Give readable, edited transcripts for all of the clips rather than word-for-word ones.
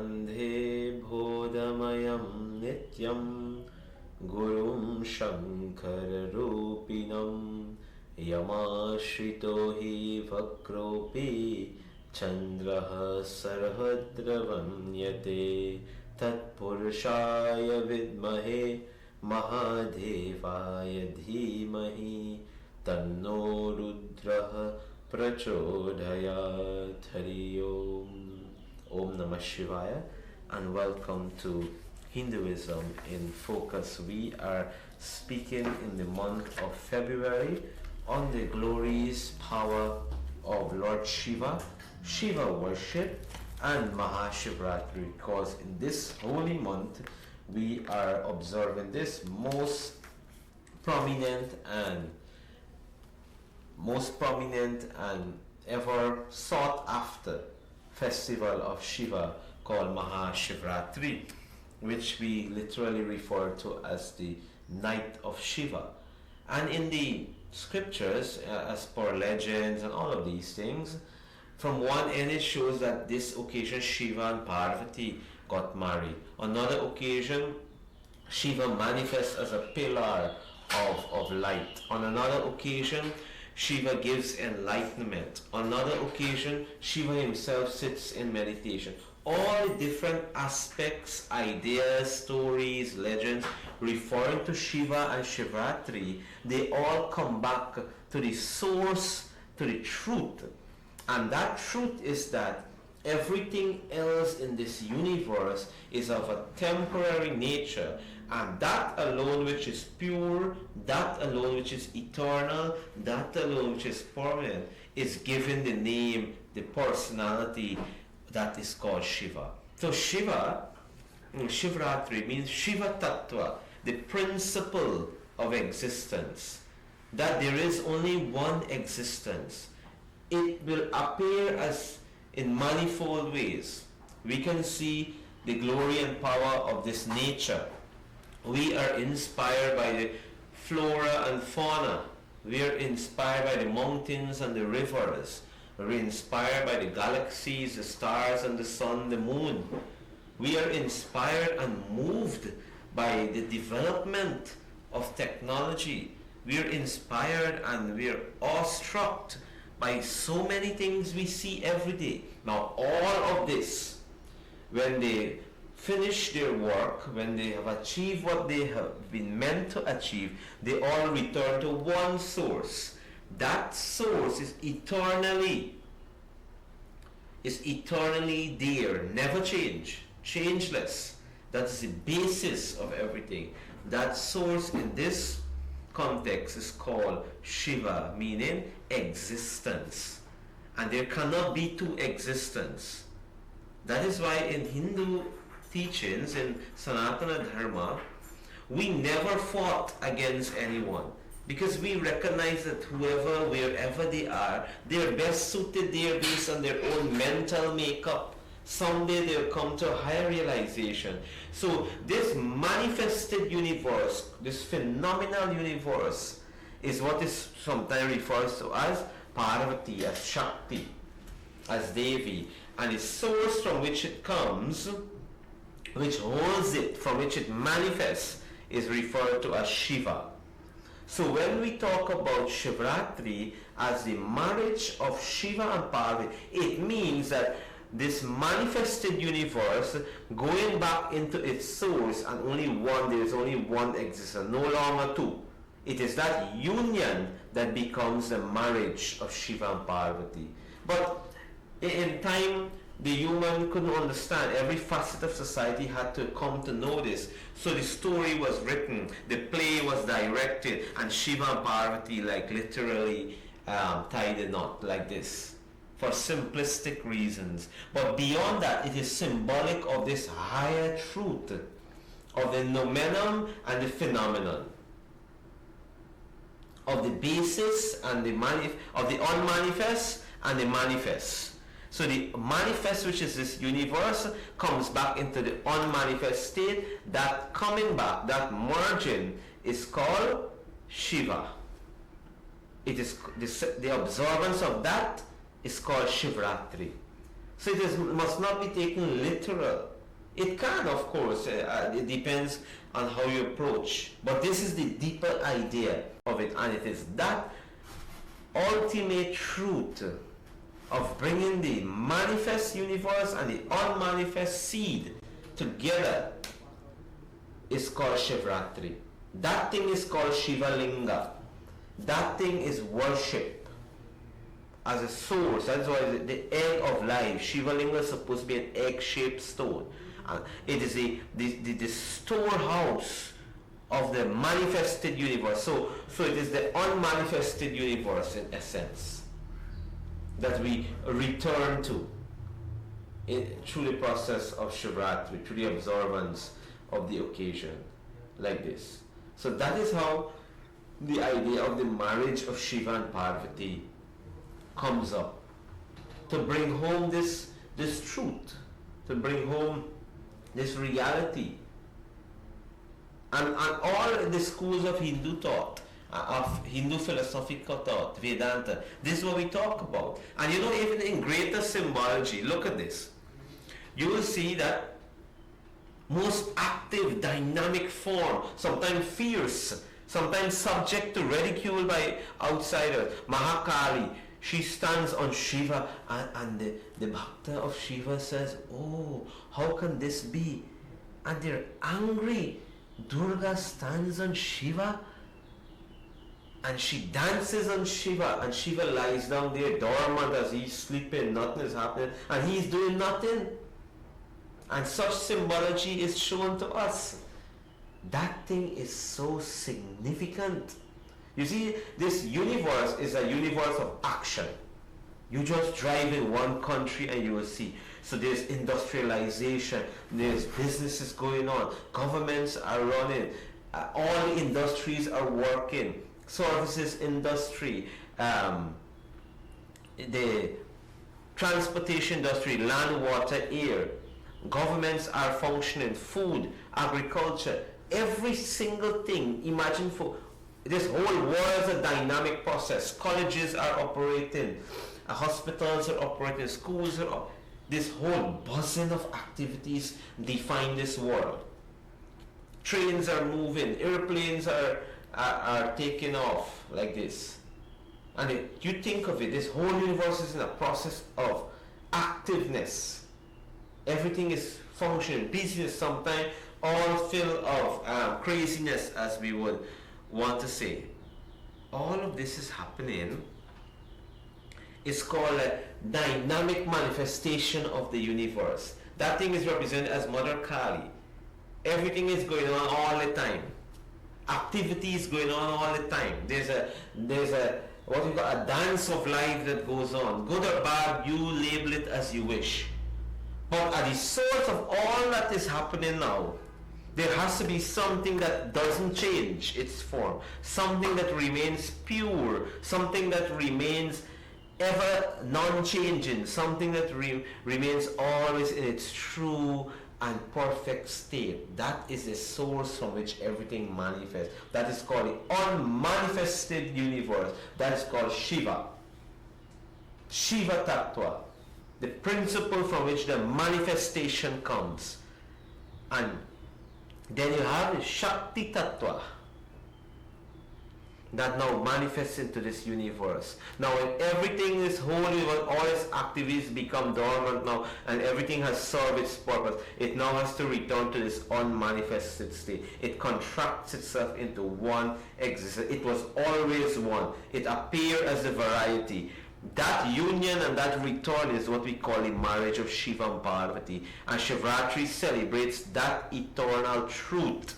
Vande Bodhamayam Nityam Gurum Shankararupinam Yamashrito hi Vakropi Chandraha Sarvadravanyate Tatpurushaya Vidmahe Mahadevaya Dhimahi Tanno Rudraha Prachodayat. Hari Om. Om Namah Shivaya, and welcome to Hinduism in Focus. We are speaking in the month of February on the glorious power of Lord Shiva, Shiva worship, and Mahashivratri, because in this holy month we are observing this most prominent and ever sought after festival of Shiva called Mahashivratri, which we literally refer to as the night of Shiva. And in the scriptures, as per legends and all of these things, from one end it shows that this occasion Shiva and Parvati got married. On another occasion, Shiva manifests as a pillar of light. On another occasion, Shiva gives enlightenment. On another occasion, Shiva himself sits in meditation. All different aspects, ideas, stories, legends referring to Shiva and Shivratri, they all come back to the source, to the truth. And that truth is that everything else in this universe is of a temporary nature, and that alone which is pure, that alone which is eternal, that alone which is permanent is given the name, the personality that is called Shiva. So Shiva, Shivratri means Shiva Tattva, the principle of existence, that there is only one existence. It will appear as in manifold ways. We can see the glory and power of this nature. We are inspired by the flora and fauna. We are inspired by the mountains and the rivers. We're inspired by the galaxies, the stars and the sun, the moon. We are inspired and moved by the development of technology. We are inspired and we are awestruck by so many things we see every day. Now all of this, when they finish their work, when they have achieved what they have been meant to achieve, they all return to one source. That source is eternally there, never changeless. That is the basis of everything. That source in this context is called Shiva, meaning existence. And there cannot be two existence. That is why in Hindu teachings, in Sanatana Dharma, we never fought against anyone, because we recognize that whoever, wherever they are best suited there based on their own mental makeup. Someday they'll come to a higher realization. So this manifested universe, this phenomenal universe, is what is sometimes referred to as Parvati, as Shakti, as Devi, and the source from which it comes, which holds it, from which it manifests, is referred to as Shiva. So when we talk about Shivratri as the marriage of Shiva and Parvati, it means that this manifested universe going back into its source, and there is only one existence, no longer two. It is that union that becomes the marriage of Shiva and Parvati. But in time, the human couldn't understand. Every facet of society had to come to know this. So the story was written, the play was directed, and Shiva and Parvati literally tied a knot like this, for simplistic reasons. But beyond that, it is symbolic of this higher truth of the nomenum and the phenomenon, of the basis and the of the unmanifest and the manifest. So the manifest, which is this universe, comes back into the unmanifest state. That coming back, that merging, is called Shiva. It is the observance of that is called Shivratri. So it must not be taken literal. It can, of course, it depends on how you approach. But this is the deeper idea of it, and it is that ultimate truth of bringing the manifest universe and the unmanifest seed together is called Shivratri. That thing is called Shiva Linga. That thing is worship as a source. That's why the egg of life. Shiva Linga is supposed to be an egg-shaped stone. It is the storehouse of the manifested universe. So it is the unmanifested universe in essence that we return to through the process of Shivratri, through the observance of the occasion like this. So that is how the idea of the marriage of Shiva and Parvati comes up, to bring home this truth, to bring home this reality. And all the schools of Hindu thought, of Hindu philosophical thought, Vedanta, this is what we talk about. And even in greater symbology, look at this. You will see that most active, dynamic form, sometimes fierce, sometimes subject to ridicule by outsiders, Mahakali, she stands on Shiva, and the bhakta of Shiva says, oh, how can this be? And they're angry. Durga stands on Shiva, and she dances on Shiva, and Shiva lies down there dormant as he's sleeping, nothing is happening, and he's doing nothing. And such symbology is shown to us. That thing is so significant. You see, this universe is a universe of action. You just drive in one country and you will see. So there's industrialization, there's businesses going on, governments are running, all the industries are working, services industry, the transportation industry, land, water, air, governments are functioning, food, agriculture, every single thing. Imagine for this whole world is a dynamic process. Colleges are operating, hospitals are operating, schools are this whole buzzing of activities define this world. Trains are moving, airplanes are taking off like this. And you think of it, this whole universe is in a process of activeness. Everything is functioning, busyness sometimes, all full of craziness, as we would want to say. All of this is happening. It's called a dynamic manifestation of the universe. That thing is represented as Mother Kali. Everything is going on all the time. Activity is going on all the time. There's a what you call a dance of life that goes on. Good or bad, you label it as you wish. But at the source of all that is happening now, there has to be something that doesn't change its form, something that remains pure, something that remains ever non-changing, something that remains always in its true and perfect state. That is the source from which everything manifests. That is called the unmanifested universe. That is called Shiva. Shiva Tattva. The principle from which the manifestation comes. And then you have the Shakti Tattva that now manifests into this universe. Now when everything is holy, when all its activities become dormant now and everything has served its purpose, it now has to return to this unmanifested state. It contracts itself into one existence. It was always one. It appeared as a variety. That union and that return is what we call the marriage of Shiva and Parvati. And Shivratri celebrates that eternal truth.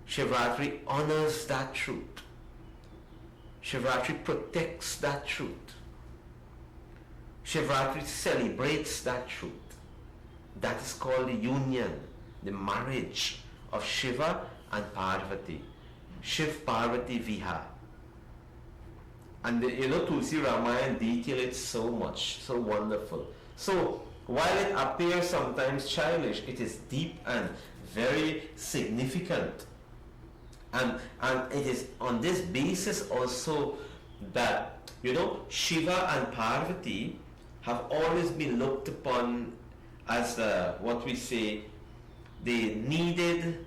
Shivratri honors that truth. Shivratri protects that truth. Shivratri celebrates that truth. That is called the union, the marriage of Shiva and Parvati. Shiv Parvati Viha. And Tulsi Ramayana detail it so much, so wonderful. So while it appears sometimes childish, it is deep and very significant. And it is on this basis also that, Shiva and Parvati have always been looked upon as what we say, the needed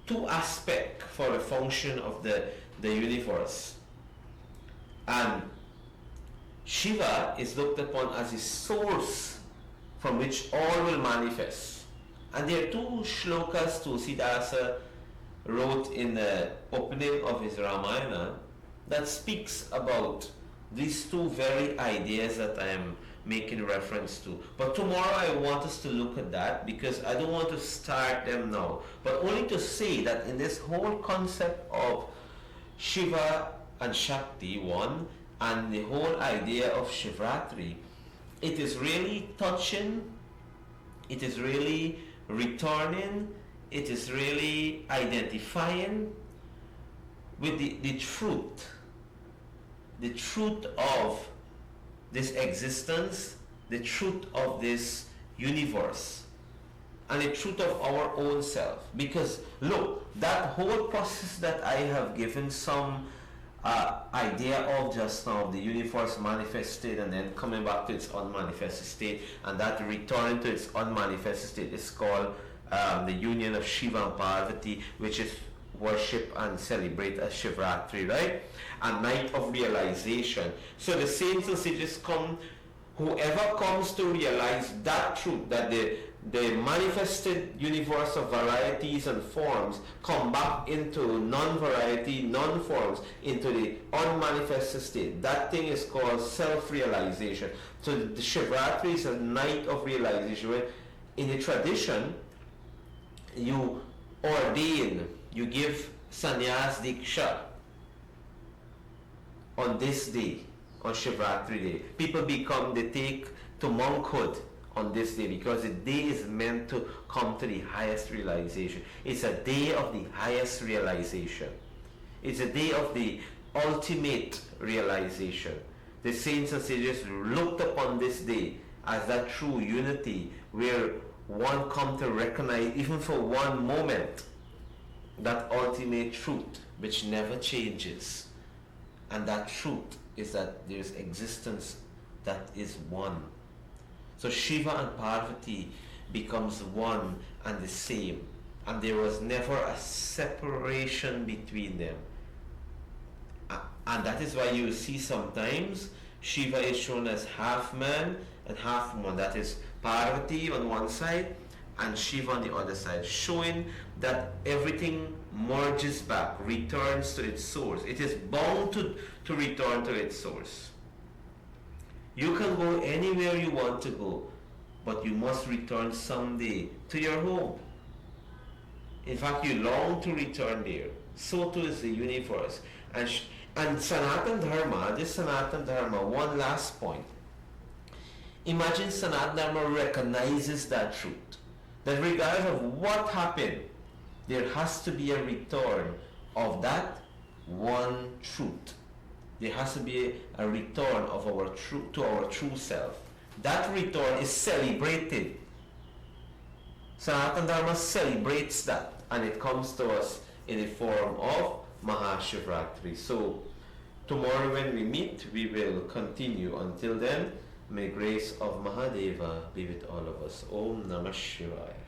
two aspect for the function of the universe. And Shiva is looked upon as the source from which all will manifest. And there are two shlokas Tulsidasa wrote in the opening of his Ramayana that speaks about these two very ideas that I am making reference to. But tomorrow I want us to look at that, because I don't want to start them now, but only to say that in this whole concept of Shiva and Shakti, one, and the whole idea of Shivratri, it is really touching, it is really returning, it is really identifying with the truth of this existence, the truth of this universe, and the truth of our own self. Because look, that whole process that I have given some idea of just now, the universe manifested and then coming back to its unmanifested state, and that returning to its unmanifested state, is called the union of Shiva and Parvati, which is worship and celebrate as Shivratri, right? A night of realization. So the saints and sages come, whoever comes to realize that truth, that the manifested universe of varieties and forms come back into non-variety, non-forms, into the unmanifested state. That thing is called self-realization. So the Shivratri is a night of realization, where in the tradition, you ordain, you give sannyas diksha on this day, on Shivratri day. People they take to monkhood on this day, because the day is meant to come to the highest realization. It's a day of the highest realization. It's a day of the ultimate realization. The saints and sages looked upon this day as that true unity, where one come to recognize, even for one moment, that ultimate truth which never changes. And that truth is that there is existence that is one. So Shiva and Parvati becomes one and the same, and there was never a separation between them. And that is why you see sometimes Shiva is shown as half man and half woman. That is Parvati on one side and Shiva on the other side, showing that everything merges back, returns to its source. It is bound to return to its source. You can go anywhere you want to go, but you must return someday to your home. In fact, you long to return there. So too is the universe. And Sanatan Dharma, this Sanatan Dharma, one last point. Imagine Sanatan Dharma recognizes that truth, that regardless of what happened, there has to be a return of that one truth. There has to be a return of our true self. That return is celebrated. Sanatan Dharma celebrates that, and it comes to us in the form of Mahashivratri. So tomorrow when we meet, we will continue. Until then, may grace of Mahadeva be with all of us. Om Namah Shivaya.